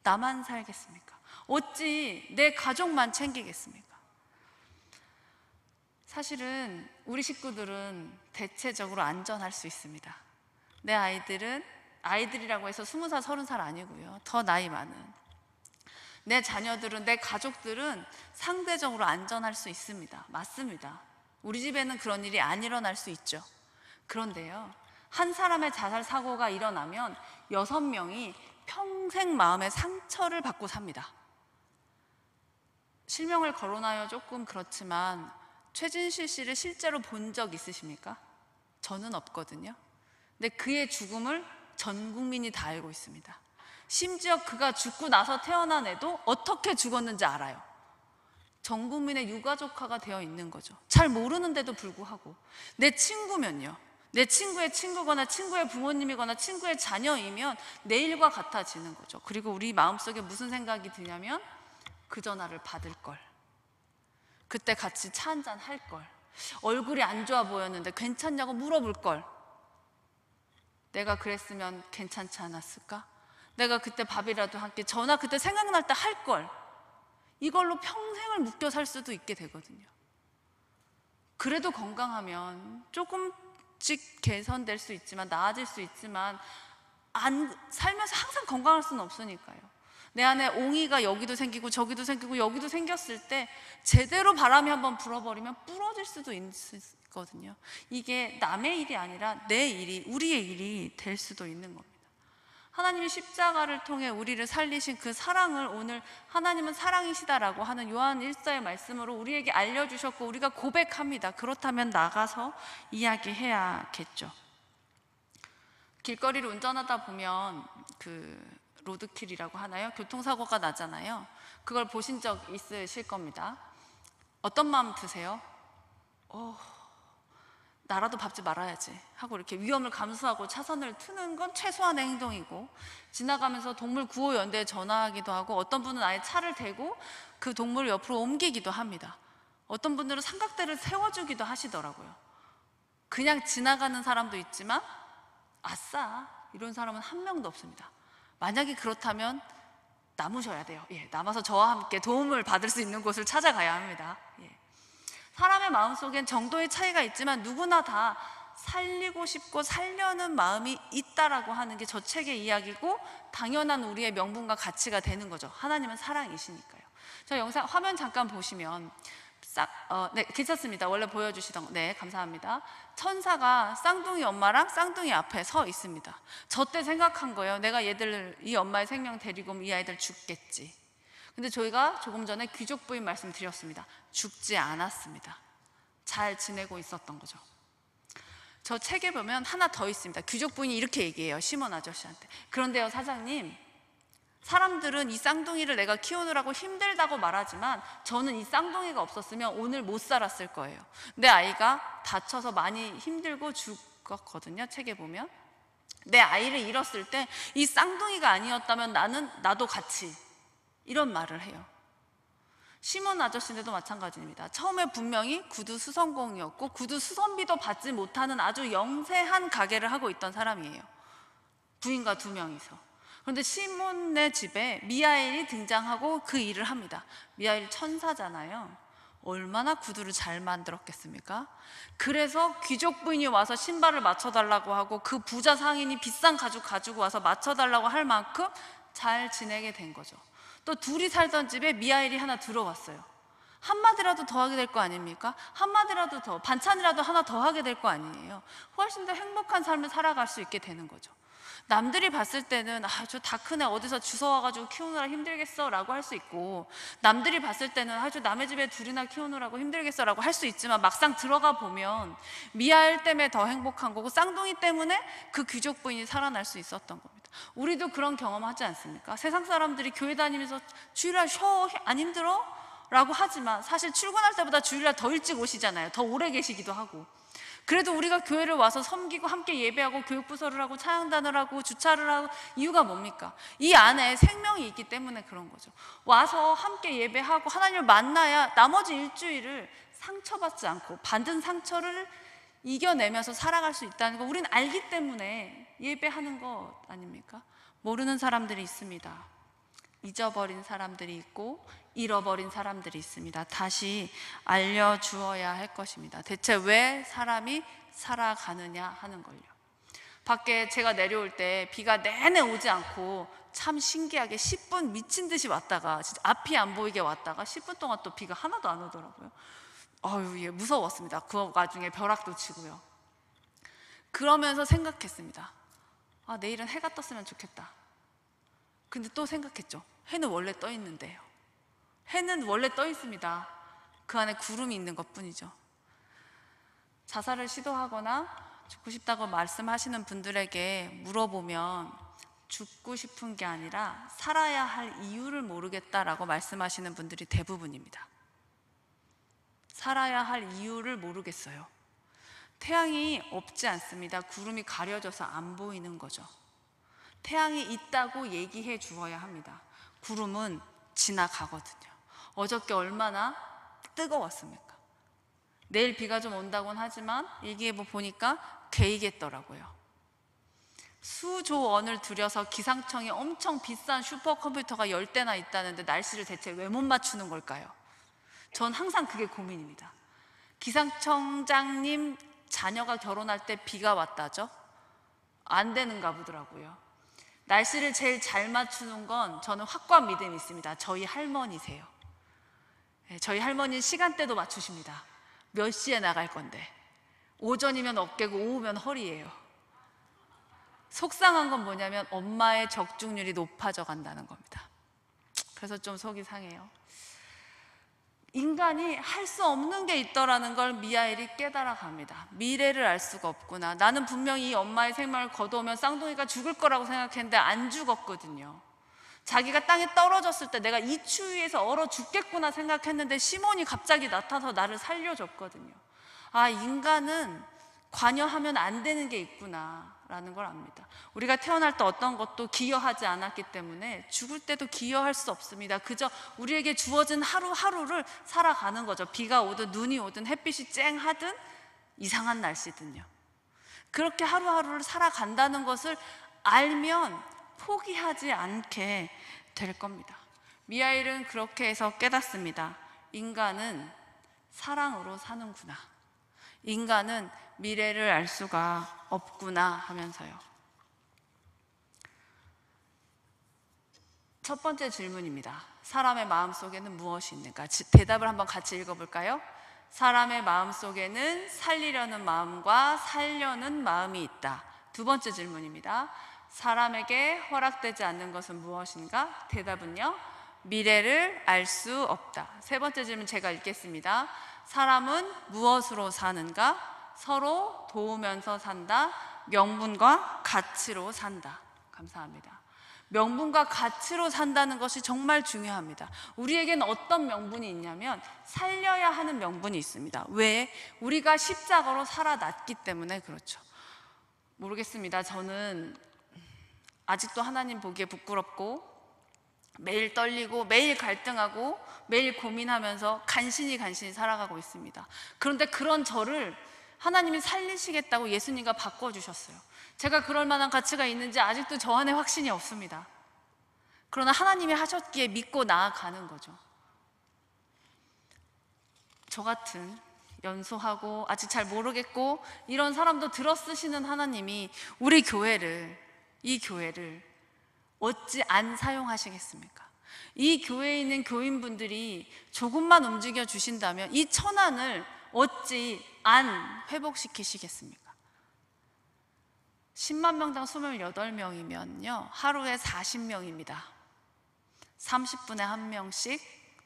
나만 살겠습니까? 어찌 내 가족만 챙기겠습니까? 사실은 우리 식구들은 대체적으로 안전할 수 있습니다. 내 아이들이라고 해서 20살, 30살 아니고요. 더 나이 많은 내 자녀들은, 내 가족들은 상대적으로 안전할 수 있습니다. 맞습니다. 우리 집에는 그런 일이 안 일어날 수 있죠. 그런데요, 한 사람의 자살 사고가 일어나면 6명이 평생 마음의 상처를 받고 삽니다. 실명을 거론하여 조금 그렇지만 최진실 씨를 실제로 본 적 있으십니까? 저는 없거든요. 근데 그의 죽음을 전 국민이 다 알고 있습니다. 심지어 그가 죽고 나서 태어난 애도 어떻게 죽었는지 알아요. 전 국민의 유가족화가 되어 있는 거죠. 잘 모르는데도 불구하고. 내 친구면요, 내 친구의 친구거나 친구의 부모님이거나 친구의 자녀이면 내일과 같아지는 거죠. 그리고 우리 마음속에 무슨 생각이 드냐면, 그 전화를 받을 걸, 그때 같이 차 한잔 할 걸, 얼굴이 안 좋아 보였는데 괜찮냐고 물어볼 걸, 내가 그랬으면 괜찮지 않았을까? 내가 그때 밥이라도 함께, 전화 그때 생각날 때 할 걸, 이걸로 평생을 묶여 살 수도 있게 되거든요. 그래도 건강하면 조금씩 개선될 수 있지만, 나아질 수 있지만, 살면서 항상 건강할 수는 없으니까요. 내 안에 옹이가 여기도 생기고 저기도 생기고 여기도 생겼을 때 제대로 바람이 한번 불어버리면 부러질 수도 있거든요. 이게 남의 일이 아니라 내 일이, 우리의 일이 될 수도 있는 겁니다. 하나님이 십자가를 통해 우리를 살리신 그 사랑을 오늘 하나님은 사랑이시다라고 하는 요한 1서의 말씀으로 우리에게 알려주셨고, 우리가 고백합니다. 그렇다면 나가서 이야기해야겠죠. 길거리를 운전하다 보면 로드킬이라고 하나요? 교통사고가 나잖아요. 그걸 보신 적 있으실 겁니다. 어떤 마음 드세요? 나라도 밟지 말아야지 하고 이렇게 위험을 감수하고 차선을 트는 건 최소한의 행동이고, 지나가면서 동물 구호연대에 전화하기도 하고, 어떤 분은 아예 차를 대고 그 동물을 옆으로 옮기기도 합니다. 어떤 분들은 삼각대를 세워주기도 하시더라고요. 그냥 지나가는 사람도 있지만 아싸 이런 사람은 한 명도 없습니다. 만약에 그렇다면 남으셔야 돼요. 남아서 저와 함께 도움을 받을 수 있는 곳을 찾아가야 합니다. 사람의 마음속엔 정도의 차이가 있지만 누구나 다 살리고 싶고 살려는 마음이 있다라고 하는 게 저 책의 이야기고, 당연한 우리의 명분과 가치가 되는 거죠. 하나님은 사랑이시니까요. 저 영상 화면 잠깐 보시면 네, 괜찮습니다. 원래 보여주시던, 네, 감사합니다. 천사가 쌍둥이 엄마랑 쌍둥이 앞에 서 있습니다. 저 때 생각한 거예요. 내가 이 엄마의 생명 데리고 오면 이 아이들 죽겠지. 근데 저희가 조금 전에 귀족 부인 말씀드렸습니다. 죽지 않았습니다. 잘 지내고 있었던 거죠. 저 책에 보면 하나 더 있습니다. 귀족 부인이 이렇게 얘기해요, 시몬 아저씨한테. 그런데요, 사장님, 사람들은 이 쌍둥이를 내가 키우느라고 힘들다고 말하지만 저는 이 쌍둥이가 없었으면 오늘 못 살았을 거예요. 내 아이가 다쳐서 많이 힘들고 죽었거든요. 책에 보면 내 아이를 잃었을 때 이 쌍둥이가 아니었다면 나도 같이, 이런 말을 해요. 시몬 아저씨인데도 마찬가지입니다. 처음에 분명히 구두 수선공이었고 구두 수선비도 받지 못하는 아주 영세한 가게를 하고 있던 사람이에요. 부인과 2명이서. 그런데 시몬의 집에 미하엘이 등장하고 그 일을 합니다. 미하엘이 천사잖아요. 얼마나 구두를 잘 만들었겠습니까? 그래서 귀족 부인이 와서 신발을 맞춰달라고 하고, 그 부자 상인이 비싼 가죽 가지고 와서 맞춰달라고 할 만큼 잘 지내게 된 거죠. 또 둘이 살던 집에 미하엘이 하나 들어왔어요. 한마디라도 더 하게 될 거 아닙니까? 한마디라도 더, 반찬이라도 하나 더 하게 될 거 아니에요. 훨씬 더 행복한 삶을 살아갈 수 있게 되는 거죠. 남들이 봤을 때는 저 다 큰 애 어디서 주워와가지고 키우느라 힘들겠어 라고 할 수 있고, 남들이 봤을 때는 저 남의 집에 둘이나 키우느라고 힘들겠어 라고 할 수 있지만, 막상 들어가 보면 미하엘 때문에 더 행복한 거고, 쌍둥이 때문에 그 귀족 부인이 살아날 수 있었던 겁니다. 우리도 그런 경험하지 않습니까? 세상 사람들이 교회 다니면서 주일날 쉬어 안 힘들어? 라고 하지만 사실 출근할 때보다 주일날 더 일찍 오시잖아요. 더 오래 계시기도 하고. 그래도 우리가 교회를 와서 섬기고 함께 예배하고 교육부서를 하고 찬양단을 하고 주차를 하고, 이유가 뭡니까? 이 안에 생명이 있기 때문에 그런 거죠. 와서 함께 예배하고 하나님을 만나야 나머지 일주일을 상처받지 않고 받은 상처를 이겨내면서 살아갈 수 있다는 거 우리는 알기 때문에 예배하는 것 아닙니까? 모르는 사람들이 있습니다. 잊어버린 사람들이 있고 잃어버린 사람들이 있습니다. 다시 알려주어야 할 것입니다. 대체 왜 사람이 살아가느냐 하는 걸요. 밖에 제가 내려올 때 비가 내내 오지 않고 참 신기하게 10분 미친 듯이 왔다가, 진짜 앞이 안 보이게 왔다가 10분 동안 또 비가 하나도 안 오더라고요. 예, 무서웠습니다. 그 와중에 벼락도 치고요. 그러면서 생각했습니다. 내일은 해가 떴으면 좋겠다. 근데 또 생각했죠. 해는 원래 떠 있는데요. 해는 원래 떠 있습니다. 그 안에 구름이 있는 것뿐이죠. 자살을 시도하거나 죽고 싶다고 말씀하시는 분들에게 물어보면 죽고 싶은 게 아니라 살아야 할 이유를 모르겠다라고 말씀하시는 분들이 대부분입니다. 살아야 할 이유를 모르겠어요. 태양이 없지 않습니다. 구름이 가려져서 안 보이는 거죠. 태양이 있다고 얘기해 주어야 합니다. 구름은 지나가거든요. 어저께 얼마나 뜨거웠습니까? 내일 비가 좀 온다고는 하지만 일기예보 보니까 개이겠더라고요. 수조 원을 들여서 기상청에 엄청 비싼 슈퍼컴퓨터가 10대나 있다는데 날씨를 대체 왜 못 맞추는 걸까요? 전 항상 그게 고민입니다. 기상청장님 자녀가 결혼할 때 비가 왔다죠? 안 되는가 보더라고요. 날씨를 제일 잘 맞추는 건 저는 확고한 믿음이 있습니다. 저희 할머니세요. 저희 할머니는 시간대도 맞추십니다. 몇 시에 나갈 건데 오전이면 어깨고 오후면 허리예요. 속상한 건 뭐냐면 엄마의 적중률이 높아져 간다는 겁니다. 그래서 좀 속이 상해요. 인간이 할 수 없는 게 있더라는 걸 미하엘이 깨달아 갑니다. 미래를 알 수가 없구나. 나는 분명히 이 엄마의 생명을 거두면 쌍둥이가 죽을 거라고 생각했는데 안 죽었거든요. 자기가 땅에 떨어졌을 때 내가 이 추위에서 얼어 죽겠구나 생각했는데 시몬이 갑자기 나타나서 나를 살려줬거든요. 인간은 관여하면 안 되는 게 있구나 라는 걸 압니다. 우리가 태어날 때 어떤 것도 기여하지 않았기 때문에 죽을 때도 기여할 수 없습니다. 그저 우리에게 주어진 하루하루를 살아가는 거죠. 비가 오든 눈이 오든 햇빛이 쨍하든 이상한 날씨든요. 그렇게 하루하루를 살아간다는 것을 알면 포기하지 않게 될 겁니다. 미하엘은 그렇게 해서 깨닫습니다. 인간은 사랑으로 사는구나. 인간은 미래를 알 수가 없구나 하면서요. 첫 번째 질문입니다. 사람의 마음속에는 무엇이 있는가? 대답을 한번 같이 읽어볼까요? 사람의 마음속에는 살리려는 마음과 살려는 마음이 있다. 두 번째 질문입니다. 사람에게 허락되지 않는 것은 무엇인가? 대답은요, 미래를 알 수 없다. 세 번째 질문 제가 읽겠습니다. 사람은 무엇으로 사는가? 서로 도우면서 산다. 명분과 가치로 산다. 감사합니다. 명분과 가치로 산다는 것이 정말 중요합니다. 우리에게는 어떤 명분이 있냐면 살려야 하는 명분이 있습니다. 왜? 우리가 십자가로 살아났기 때문에 그렇죠. 모르겠습니다. 저는 아직도 하나님 보기에 부끄럽고 매일 떨리고 매일 갈등하고 매일 고민하면서 간신히 살아가고 있습니다. 그런데 그런 저를 하나님이 살리시겠다고 예수님과 바꿔주셨어요. 제가 그럴 만한 가치가 있는지 아직도 저 안에 확신이 없습니다. 그러나 하나님이 하셨기에 믿고 나아가는 거죠. 저 같은 연소하고 아직 잘 모르겠고 이런 사람도 들어 쓰시는 하나님이 우리 교회를, 이 교회를 어찌 안 사용하시겠습니까? 이 교회에 있는 교인분들이 조금만 움직여 주신다면 이 천안을 어찌 안 회복시키시겠습니까? 10만 명당 28명이면요 하루에 40명입니다 30분에 1명씩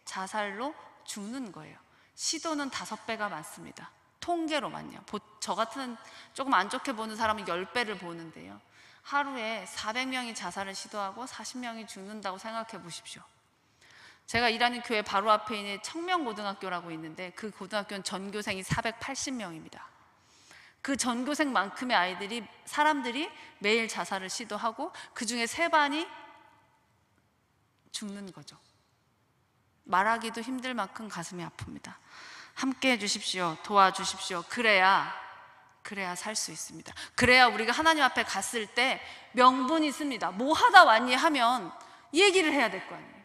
자살로 죽는 거예요. 시도는 5배가 많습니다. 통계로만요. 저 같은 조금 안 좋게 보는 사람은 10배를 보는데요, 하루에 400명이 자살을 시도하고 40명이 죽는다고 생각해 보십시오. 제가 일하는 교회 바로 앞에 있는 청명고등학교라고 있는데 그 고등학교는 전교생이 480명입니다. 그 전교생만큼의 사람들이 매일 자살을 시도하고 그 중에 3반이 죽는 거죠. 말하기도 힘들 만큼 가슴이 아픕니다. 함께 해주십시오. 도와주십시오. 그래야 살 수 있습니다. 그래야 우리가 하나님 앞에 갔을 때 명분이 있습니다. 뭐 하다 왔니 하면 이 얘기를 해야 될 거 아니에요.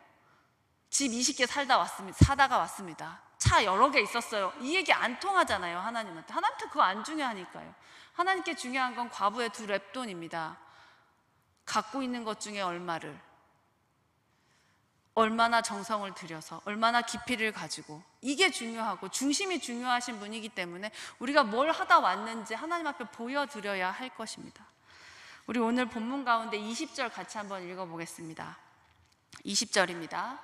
집 20개 사다가 왔습니다. 차 여러 개 있었어요. 이 얘기 안 통하잖아요. 하나님한테 그거 안 중요하니까요. 하나님께 중요한 건 과부의 2 랩돈입니다. 갖고 있는 것 중에 얼마를, 얼마나 정성을 들여서 얼마나 깊이를 가지고, 이게 중요하고 중심이 중요하신 분이기 때문에 우리가 뭘 하다 왔는지 하나님 앞에 보여드려야 할 것입니다. 우리 오늘 본문 가운데 20절 같이 한번 읽어보겠습니다. 20절입니다.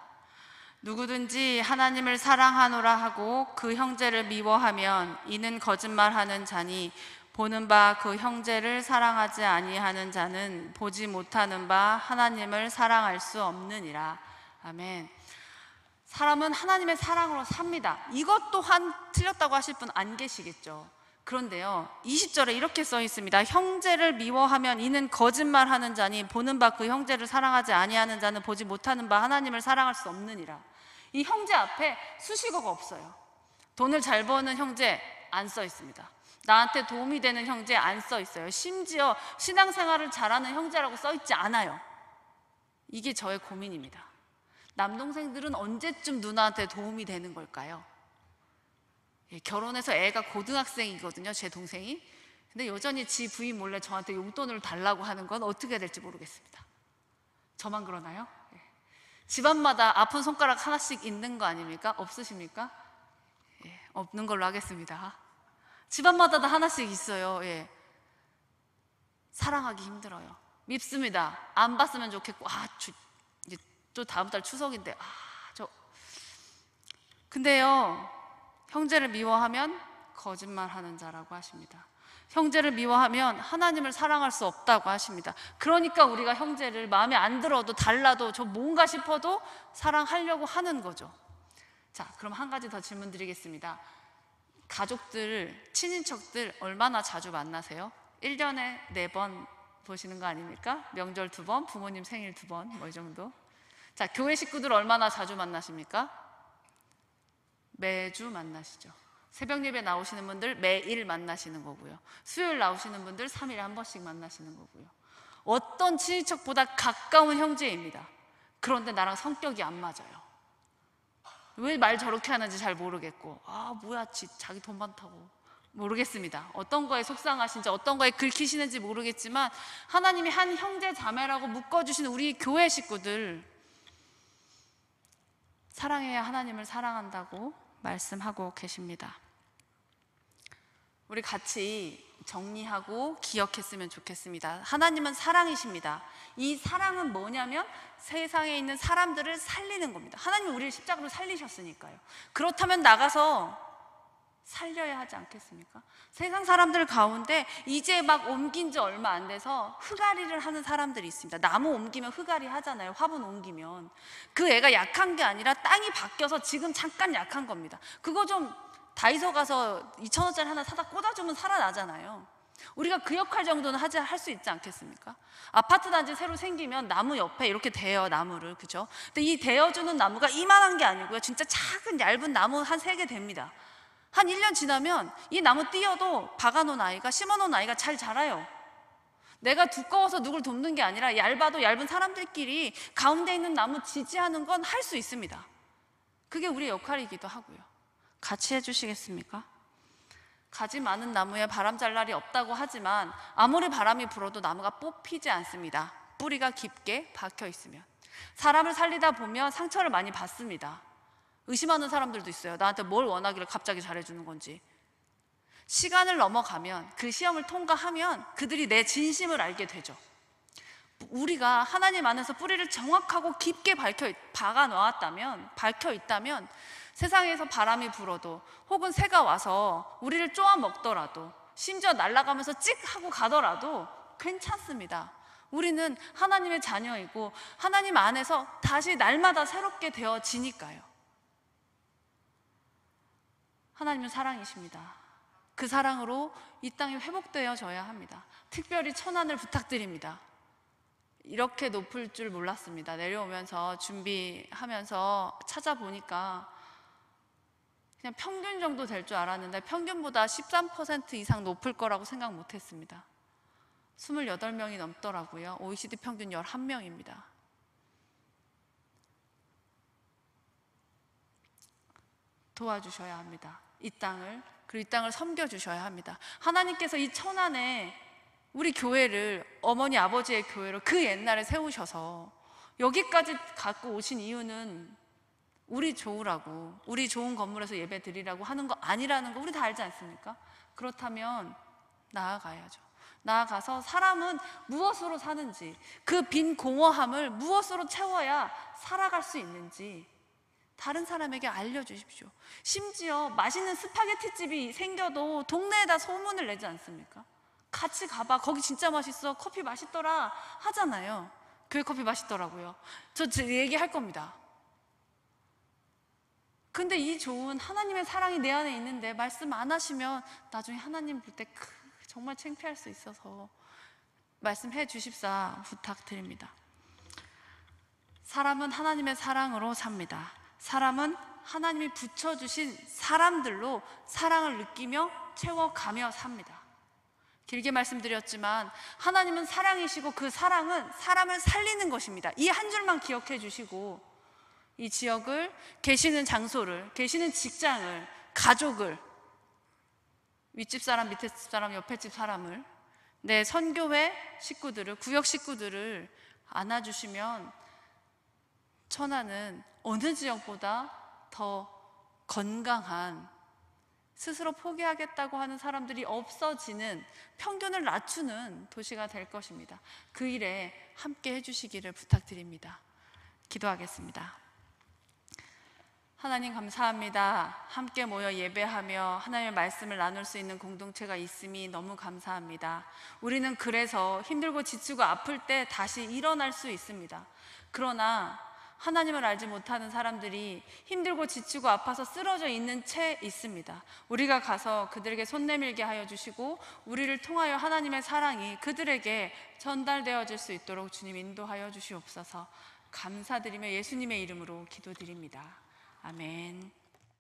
누구든지 하나님을 사랑하노라 하고 그 형제를 미워하면 이는 거짓말하는 자니 보는 바 그 형제를 사랑하지 아니하는 자는 보지 못하는 바 하나님을 사랑할 수 없느니라. 아멘. 사람은 하나님의 사랑으로 삽니다. 이것 또한 틀렸다고 하실 분 안 계시겠죠. 그런데요, 20절에 이렇게 써 있습니다. 형제를 미워하면 이는 거짓말하는 자니 보는 바 그 형제를 사랑하지 아니하는 자는 보지 못하는 바 하나님을 사랑할 수 없느니라. 이 형제 앞에 수식어가 없어요. 돈을 잘 버는 형제 안 써 있습니다. 나한테 도움이 되는 형제 안 써 있어요. 심지어 신앙생활을 잘하는 형제라고 써 있지 않아요. 이게 저의 고민입니다. 남동생들은 언제쯤 누나한테 도움이 되는 걸까요? 결혼해서 애가 고등학생이거든요, 제 동생이. 근데 여전히 지 부인 몰래 저한테 용돈을 달라고 하는 건 어떻게 해야 될지 모르겠습니다. 저만 그러나요? 집안마다 아픈 손가락 하나씩 있는 거 아닙니까? 없으십니까? 없는 걸로 하겠습니다. 집안마다 다 하나씩 있어요. 사랑하기 힘들어요. 밉습니다. 안 봤으면 좋겠고, 이제 또 다음 달 추석인데, 근데요, 형제를 미워하면 거짓말하는 자라고 하십니다. 형제를 미워하면 하나님을 사랑할 수 없다고 하십니다. 그러니까 우리가 형제를 마음에 안 들어도 달라도 저 뭔가 싶어도 사랑하려고 하는 거죠. 자, 그럼 한 가지 더 질문 드리겠습니다. 가족들, 친인척들 얼마나 자주 만나세요? 1년에 4번 보시는 거 아닙니까? 명절 2번, 부모님 생일 2번, 뭐 이 정도. 자, 교회 식구들 얼마나 자주 만나십니까? 매주 만나시죠. 새벽 예배 나오시는 분들 매일 만나시는 거고요. 수요일 나오시는 분들 3일에 한 번씩 만나시는 거고요. 어떤 친인척보다 가까운 형제입니다. 그런데 나랑 성격이 안 맞아요. 왜 말 저렇게 하는지 잘 모르겠고, 뭐야, 자기 돈 많다고. 모르겠습니다. 어떤 거에 속상하신지, 어떤 거에 긁히시는지 모르겠지만 하나님이 한 형제 자매라고 묶어주신 우리 교회 식구들, 사랑해야 하나님을 사랑한다고 말씀하고 계십니다. 우리 같이 정리하고 기억했으면 좋겠습니다. 하나님은 사랑이십니다. 이 사랑은 뭐냐면 세상에 있는 사람들을 살리는 겁니다. 하나님이 우리를 십자가로 살리셨으니까요. 그렇다면 나가서 살려야 하지 않겠습니까? 세상 사람들 가운데 이제 막 옮긴 지 얼마 안 돼서 흑아리를 하는 사람들이 있습니다. 나무 옮기면 흑아리 하잖아요. 화분 옮기면. 그 애가 약한 게 아니라 땅이 바뀌어서 지금 잠깐 약한 겁니다. 그거 좀 다이소 가서 2,000원짜리 하나 사다 꽂아주면 살아나잖아요. 우리가 그 역할 정도는 할 수 있지 않겠습니까? 아파트 단지 새로 생기면 나무 옆에 이렇게 대요, 나무를. 그죠? 근데 이 대어주는 나무가 이만한 게 아니고요. 진짜 작은 얇은 나무 한 3개 됩니다. 한 1년 지나면 이 나무 띄어도 박아놓은 아이가, 심어놓은 아이가 잘 자라요. 내가 두꺼워서 누굴 돕는 게 아니라 얇아도 얇은 사람들끼리 가운데 있는 나무 지지하는 건 할 수 있습니다. 그게 우리의 역할이기도 하고요. 같이 해주시겠습니까? 가지 많은 나무에 바람 잘 날이 없다고 하지만 아무리 바람이 불어도 나무가 뽑히지 않습니다. 뿌리가 깊게 박혀 있으면. 사람을 살리다 보면 상처를 많이 받습니다. 의심하는 사람들도 있어요. 나한테 뭘 원하길래 갑자기 잘해주는 건지. 시간을 넘어가면, 그 시험을 통과하면 그들이 내 진심을 알게 되죠. 우리가 하나님 안에서 뿌리를 정확하고 깊게 밝혀 있다면 세상에서 바람이 불어도 혹은 새가 와서 우리를 쪼아 먹더라도, 심지어 날아가면서 찍 하고 가더라도 괜찮습니다. 우리는 하나님의 자녀이고 하나님 안에서 다시 날마다 새롭게 되어지니까요. 하나님은 사랑이십니다. 그 사랑으로 이 땅이 회복되어져야 합니다. 특별히 천안을 부탁드립니다. 이렇게 높을 줄 몰랐습니다. 내려오면서 준비하면서 찾아보니까 그냥 평균 정도 될 줄 알았는데 평균보다 13% 이상 높을 거라고 생각 못했습니다. 28명이 넘더라고요. OECD 평균 11명입니다. 도와주셔야 합니다. 이 땅을, 그리고 이 땅을 섬겨주셔야 합니다. 하나님께서 이 천안에 우리 교회를, 어머니 아버지의 교회로 그 옛날에 세우셔서 여기까지 갖고 오신 이유는 우리 좋으라고, 우리 좋은 건물에서 예배 드리라고 하는 거 아니라는 거 우리 다 알지 않습니까? 그렇다면 나아가야죠. 나아가서 사람은 무엇으로 사는지, 그 빈 공허함을 무엇으로 채워야 살아갈 수 있는지 다른 사람에게 알려주십시오. 심지어 맛있는 스파게티 집이 생겨도 동네에다 소문을 내지 않습니까? 같이 가봐, 거기 진짜 맛있어, 커피 맛있더라 하잖아요. 교회 커피 맛있더라고요. 저 얘기할 겁니다. 근데 이 좋은 하나님의 사랑이 내 안에 있는데 말씀 안 하시면 나중에 하나님 볼 때 정말 창피할 수 있어서 말씀해 주십사 부탁드립니다. 사람은 하나님의 사랑으로 삽니다. 사람은 하나님이 붙여주신 사람들로 사랑을 느끼며 채워가며 삽니다. 길게 말씀드렸지만 하나님은 사랑이시고 그 사랑은 사람을 살리는 것입니다. 이 한 줄만 기억해 주시고 이 지역을, 계시는 장소를, 계시는 직장을, 가족을, 윗집 사람, 밑에 집 사람, 옆에 집 사람을, 내 선교회 식구들을, 구역 식구들을 안아주시면 천안은 어느 지역보다 더 건강한, 스스로 포기하겠다고 하는 사람들이 없어지는, 평균을 낮추는 도시가 될 것입니다. 그 일에 함께 해주시기를 부탁드립니다. 기도하겠습니다. 하나님 감사합니다. 함께 모여 예배하며 하나님의 말씀을 나눌 수 있는 공동체가 있음이 너무 감사합니다. 우리는 그래서 힘들고 지치고 아플 때 다시 일어날 수 있습니다. 그러나 하나님을 알지 못하는 사람들이 힘들고 지치고 아파서 쓰러져 있는 채 있습니다. 우리가 가서 그들에게 손 내밀게 하여 주시고 우리를 통하여 하나님의 사랑이 그들에게 전달되어질 수 있도록 주님 인도하여 주시옵소서. 감사드리며 예수님의 이름으로 기도드립니다. 아멘.